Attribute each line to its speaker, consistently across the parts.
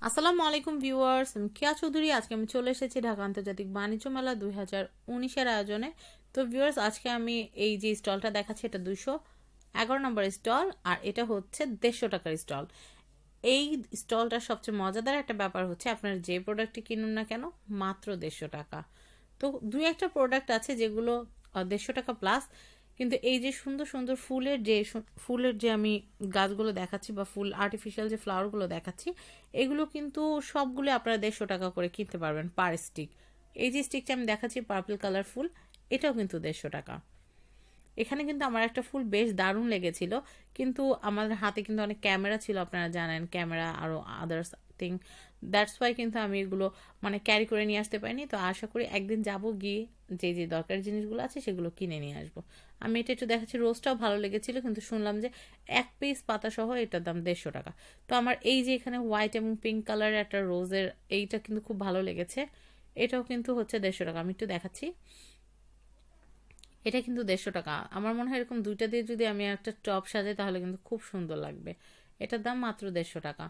Speaker 1: আসসালামু আলাইকুম ভিউয়ার্স, আমি কিয়া চৌধুরী। আজকে আমি চলে এসেছি ঢাকা আন্তর্জাতিক বাণিজ্য মেলা 2019-এর আয়োজনে। তো ভিউয়ার্স, আজকে আমি এই যে স্টলটা দেখাচ্ছি এটা 211 নম্বর স্টল, আর এটা হচ্ছে 150 টাকার স্টল। এই স্টলটার সবচেয়ে মজাদার একটা ব্যাপার হচ্ছে আপনারা যে প্রোডাক্টটি কিনুন না কেন মাত্র 150 টাকা। তো দুই একটা প্রোডাক্ট আছে যেগুলো 150 টাকা প্লাস, কিন্তু এই যে সুন্দর সুন্দর ফুলের যে আমি গাছগুলো দেখাচ্ছি বা ফুল আর্টিফিশিয়াল যে ফ্লাওয়ারগুলো দেখাচ্ছি, এগুলো কিন্তু সবগুলো আপনারা 150 টাকা করে কিনতে পারবেন পার স্টিক। এই যে স্টিকটা আমি দেখাচ্ছি পার্পল কালার ফুল, এটাও কিন্তু 150 টাকা। এখানে কিন্তু আমার একটা ফুল বেশ দারুণ লেগেছিল, কিন্তু আমাদের হাতে কিন্তু অনেক ক্যামেরা ছিল, আপনারা জানেন ক্যামেরা আরও আদার্স থিং, দ্যাটস ওয়াই কিন্তু আমি এগুলো মানে ক্যারি করে নিয়ে আসতে পারিনি। তো আশা করি একদিন যাব, গিয়ে যে যে দরকারি জিনিসগুলো আছে সেগুলো কিনে নিয়ে আসবো। আমি এটা একটু দেখাচ্ছি, রোজটাও ভালো লেগেছিল, কিন্তু শুনলাম যে এক পিস পাতা সহ এটার দাম 150 টাকা। তো আমার এই যে এখানে হোয়াইট এবং পিঙ্ক কালারের একটা রোজের এইটা কিন্তু খুব ভালো লেগেছে, এটাও কিন্তু হচ্ছে 150 টাকা। আমি একটু দেখাচ্ছি, এটা কিন্তু 150 টাকা। আমার মনে হয় এরকম দুইটা দিয়ে যদি আমি একটা টপ সাজাই তাহলে কিন্তু খুব সুন্দর লাগবে। এটার দাম মাত্র 150 টাকা।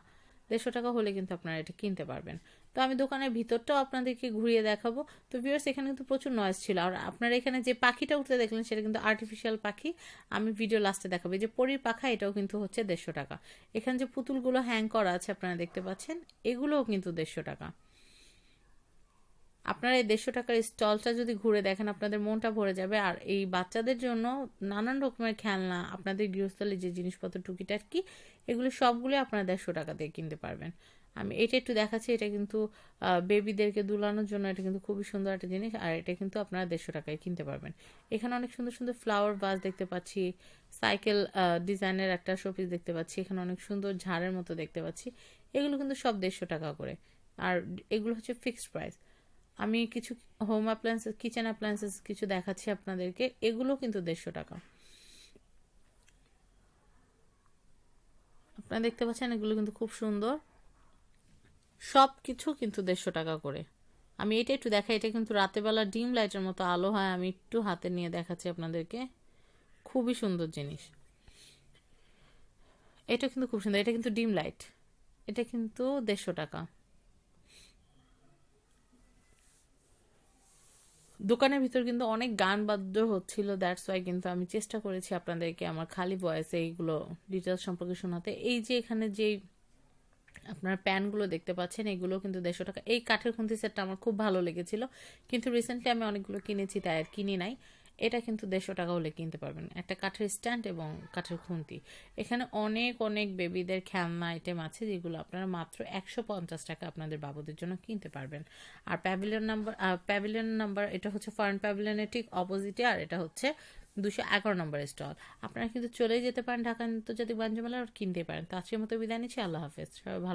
Speaker 1: 150 টাকা হলে কিন্তু আপনারা এটা কিনতে পারবেন। তো আমি দোকানের ভিতরটাও আপনাদেরকে ঘুরিয়ে দেখাবো। তো ভিউয়ার্স, এখানে কিন্তু প্রচুর নয়েজ ছিল, আর আপনারা এখানে যে পাখিটা উঠতে দেখলেন সেটা কিন্তু আর্টিফিশিয়াল পাখি। আমি ভিডিও লাস্টে দেখাবো। এই যে পরীর পাখা, এটাও কিন্তু হচ্ছে 150 টাকা। এখানে যে পুতুলগুলো হ্যাং করা আছে আপনারা দেখতে পাচ্ছেন, এগুলোও কিন্তু 150 টাকা। আপনারা এই 150 টাকার স্টলটা যদি ঘুরে দেখেন আপনাদের মনটা ভরে যাবে। আর এই বাচ্চাদের জন্য নানান রকমের খেলনা, আপনাদের গৃহস্থলে যে জিনিসপত্র টুকিটাকি, এগুলো সবগুলো আপনারা 150 টাকা দিয়ে কিনতে পারবেন। আমি এটা একটু দেখাচ্ছি, এটা কিন্তু বেবিদেরকে দুলানোর জন্য এটা কিন্তু খুবই সুন্দর একটা জিনিস, আর এটা কিন্তু আপনারা 150 টাকায় কিনতে পারবেন। এখানে অনেক সুন্দর সুন্দর ফ্লাওয়ার ভাস দেখতে পাচ্ছি, সাইকেল ডিজাইনের একটা শোপিস দেখতে পাচ্ছি, এখানে অনেক সুন্দর ঝাড়ের মতো দেখতে পাচ্ছি। এগুলো কিন্তু সব 150 টাকা করে, আর এগুলো হচ্ছে ফিক্সড প্রাইস। আমি কিছু হোম অ্যাপ্লায়েন্সেস, কিচেন অ্যাপ্লায়েন্সেস কিছু দেখাচ্ছি আপনাদেরকে, এগুলো কিন্তু 150 টাকা। আপনারা দেখতে পাচ্ছেন এগুলো কিন্তু খুব সুন্দর, সব কিছু কিন্তু 150 টাকা করে। আমি এটা একটু দেখাই, এটা কিন্তু রাতেবেলা ডিম লাইটের মতো আলো হয়। আমি একটু হাতে নিয়ে দেখাচ্ছি আপনাদেরকে, খুবই সুন্দর জিনিস। এটা কিন্তু খুব সুন্দর, এটা কিন্তু ডিম লাইট, এটা কিন্তু 150 টাকা। দোকানের ভিতর কিন্তু অনেক গান বাদ্য হচ্ছিল, দ্যাটস ওয়াই কিন্তু আমি চেষ্টা করেছি আপনাদেরকে আমার খালি ভয়েসে এইগুলো ডিটেলস সম্পর্কে শোনাতে। এই যে এখানে যে আপনারা প্যানগুলো দেখতে পাচ্ছেন, এগুলো কিন্তু 150 টাকা। এই কাঠের খুন্তি সেটটা আমার খুব ভালো লেগেছিল, কিন্তু রিসেন্টলি আমি অনেকগুলো কিনেছি তাই আর কিনি নাই। এটা কিন্তু 150 টাকা হলে কিনতে পারবেন, একটা কাঠের স্ট্যান্ড এবং কাঠের খুন্তি। এখানে অনেক অনেক বেবিদের খেলনা আইটেম আছে যেগুলো আপনারা মাত্র 150 টাকা আপনাদের বাবুদের জন্য কিনতে পারবেন। আর প্যাভিলিয়ন নাম্বার এটা হচ্ছে ফরেন প্যাভিলিয়নের ঠিক অপোজিটে, আর এটা হচ্ছে 211 নম্বর স্টল। আপনারা কিন্তু চলেই যেতে পারেন ঢাকা আন্তর্জাতিক বাণিজ্য মেলা, আর কিনতে পারেন। তো আজকের মতো বিদায় নিচ্ছি, আল্লাহ হাফেজ, সবাই ভালো